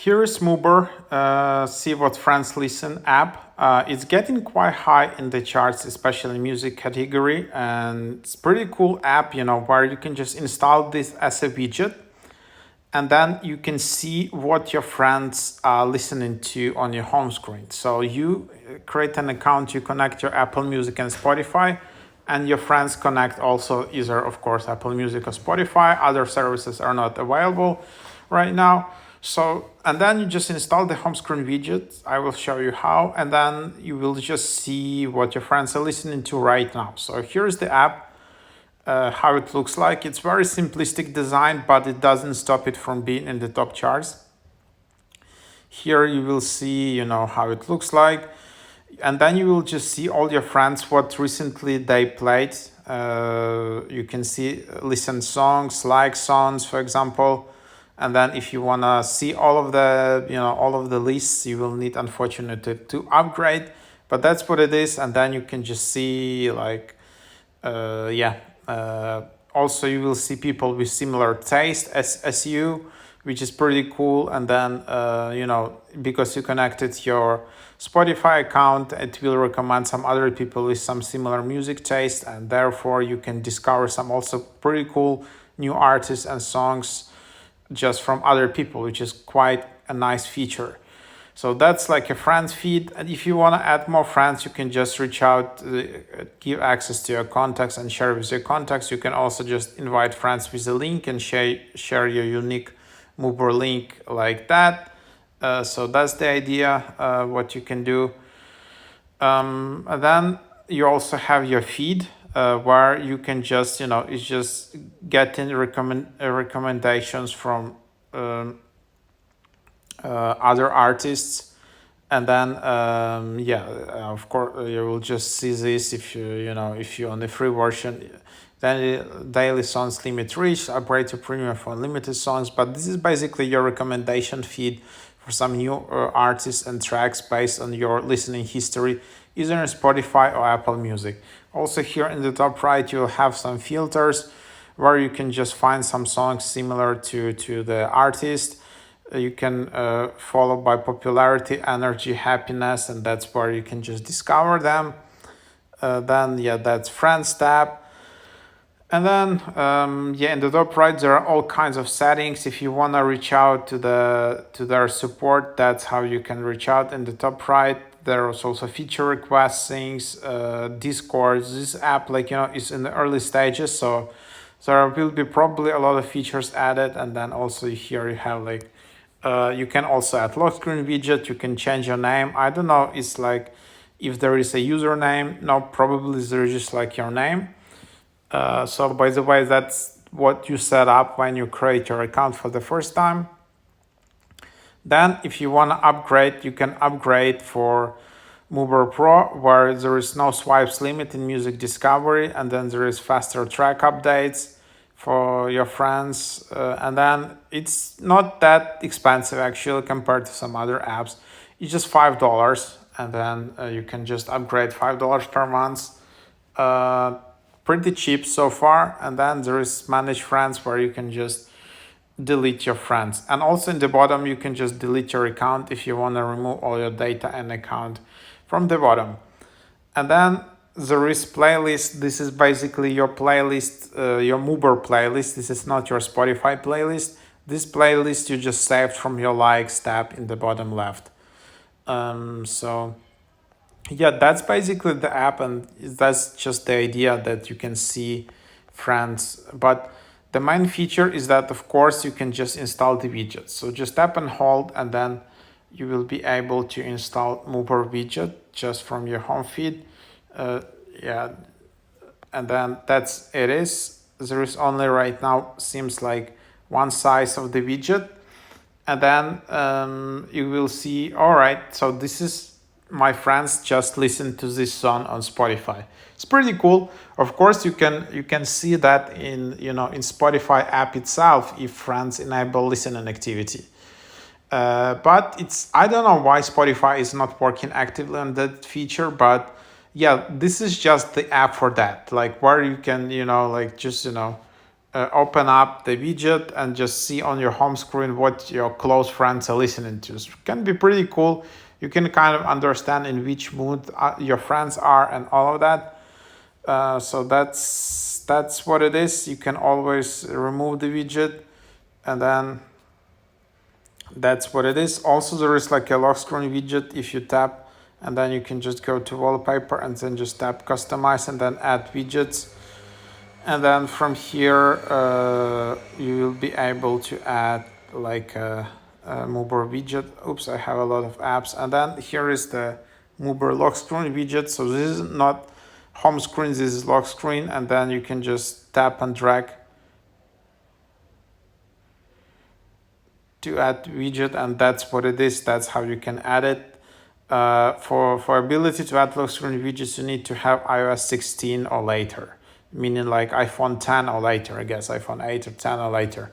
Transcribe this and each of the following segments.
Here is MUBR, See What Friends Listen app. It's getting quite high in the charts, especially music category. And it's pretty cool app, where you can just install this as a widget. And then you can see what your friends are listening to on your home screen. So you create an account, you connect your Apple Music and Spotify, and your friends connect also either, of course, Apple Music or Spotify. Other services are not available right now. So, and then you just install the home screen widget. I will show you how, and then you will just see what your friends are listening to right now. So here's the app, how it looks like. It's very simplistic design, but it doesn't stop it from being in the top charts. Here you will see, how it looks like. And then you will just see all your friends, what recently they played. You can see listen songs, like songs, for example. And then if you want to see all of the lists, you will need, unfortunately, to upgrade. But that's what it is. And then you can just see also you will see people with similar taste as you, which is pretty cool. And then, because you connected your Spotify account, it will recommend some other people with some similar music taste. And therefore you can discover some also pretty cool new artists and songs just from other people, which is quite a nice feature. So that's like a friends feed. And if you want to add more friends, you can just reach out, give access to your contacts and share with your contacts. You can also just invite friends with a link and share your unique MUBR link like that. So that's the idea, what you can do. And then you also have your feed, where you can just, it's just getting recommendations from other artists. And then, of course, you will just see this if you're on the free version. Then daily songs limit reach, upgrade to premium for unlimited songs. But this is basically your recommendation feed for some new artists and tracks based on your listening history, either on Spotify or Apple Music. Also here in the top right, you'll have some filters where you can just find some songs similar to the artist. You can follow by popularity, energy, happiness, and that's where you can just discover them. That's Friends tab. And then, in the top right, there are all kinds of settings. If you want to reach out to their support, that's how you can reach out. In the top right, there is also feature requests, things, Discord. This app, is in the early stages, so there will be probably a lot of features added. And then also here you have you can also add lock screen widget. You can change your name. I don't know. It's like if there is a username. No, probably there is just your name. So by the way, that's what you set up when you create your account for the first time. Then if you want to upgrade, you can upgrade for MUBR Pro, where there is no swipes limit in music discovery, and then there is faster track updates for your friends. And then it's not that expensive actually compared to some other apps. It's just $5, and then you can just upgrade $5 per month. Pretty cheap so far. And then there is manage friends, where you can just delete your friends. And also in the bottom, you can just delete your account if you want to remove all your data and account from the bottom. And then there is playlist. This is basically your playlist, your MUBR playlist. This is not your Spotify playlist. This playlist you just saved from your likes tab in the bottom left. That's basically the app, and that's just the idea that you can see friends. But the main feature is that, of course, you can just install the widget. So just tap and hold, and then you will be able to install MUBR widget just from your home feed. And then that's it is. There is only right now seems like one size of the widget. And then you will see, all right, so this is my friends just listen to this song on Spotify. It's pretty cool. Of course, you can see that in Spotify app itself if friends enable listening activity. But I don't know why Spotify is not working actively on that feature. But this is just the app for that. Where you can open up the widget and just see on your home screen what your close friends are listening to. So it can be pretty cool. You can kind of understand in which mood your friends are and all of that. So that's what it is. You can always remove the widget, and then that's what it is. Also, there is like a lock screen widget if you tap, and then you can just go to wallpaper and then just tap customize and then add widgets. And then from here, you will be able to add like a MUBR widget. Oops, I have a lot of apps. And then here is the MUBR lock screen widget. So this is not home screen, this is lock screen. And then you can just tap and drag to add widget. And that's what it is. That's how you can add it. For ability to add lock screen widgets, you need to have iOS 16 or later. Meaning like iPhone 10 or later, I guess, iPhone 8 or 10 or later.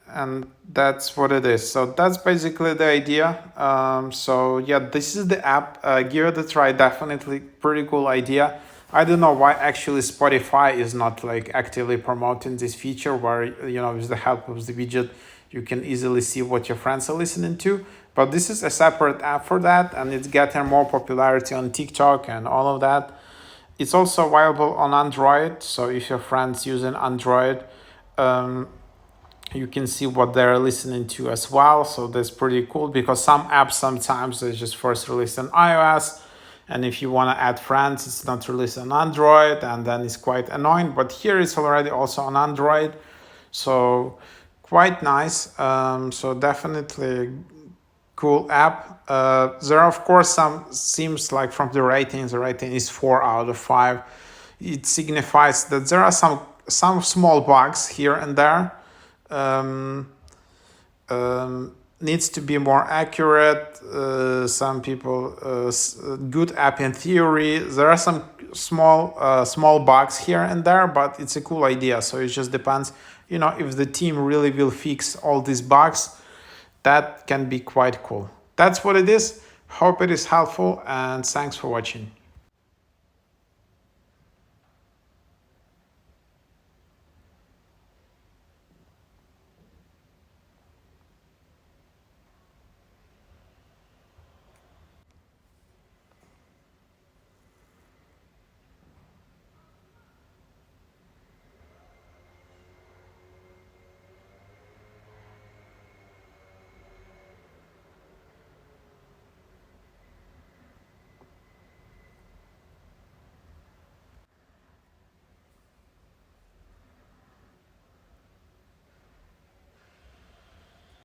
And that's what it is. So that's basically the idea. So yeah, this is the app. Give it a try. Definitely pretty cool idea. I don't know why actually Spotify is not like actively promoting this feature where, you know, with the help of the widget, you can easily see what your friends are listening to. But this is a separate app for that, and it's getting more popularity on TikTok and all of that. It's also viable on Android. So if your friends using Android, you can see what they're listening to as well. So that's pretty cool, because some apps sometimes they just first released on iOS, and if you want to add friends, it's not released on Android, and then it's quite annoying. But here it's already also on Android, so quite nice. So definitely cool app. There are of course some, seems like from the rating is 4 out of 5. It signifies that there are some small bugs here and there. Needs to be more accurate. Some people good app in theory. There are some small bugs here and there, but it's a cool idea. So it just depends, you know, if the team really will fix all these bugs. That can be quite cool. That's what it is. Hope it is helpful, and thanks for watching.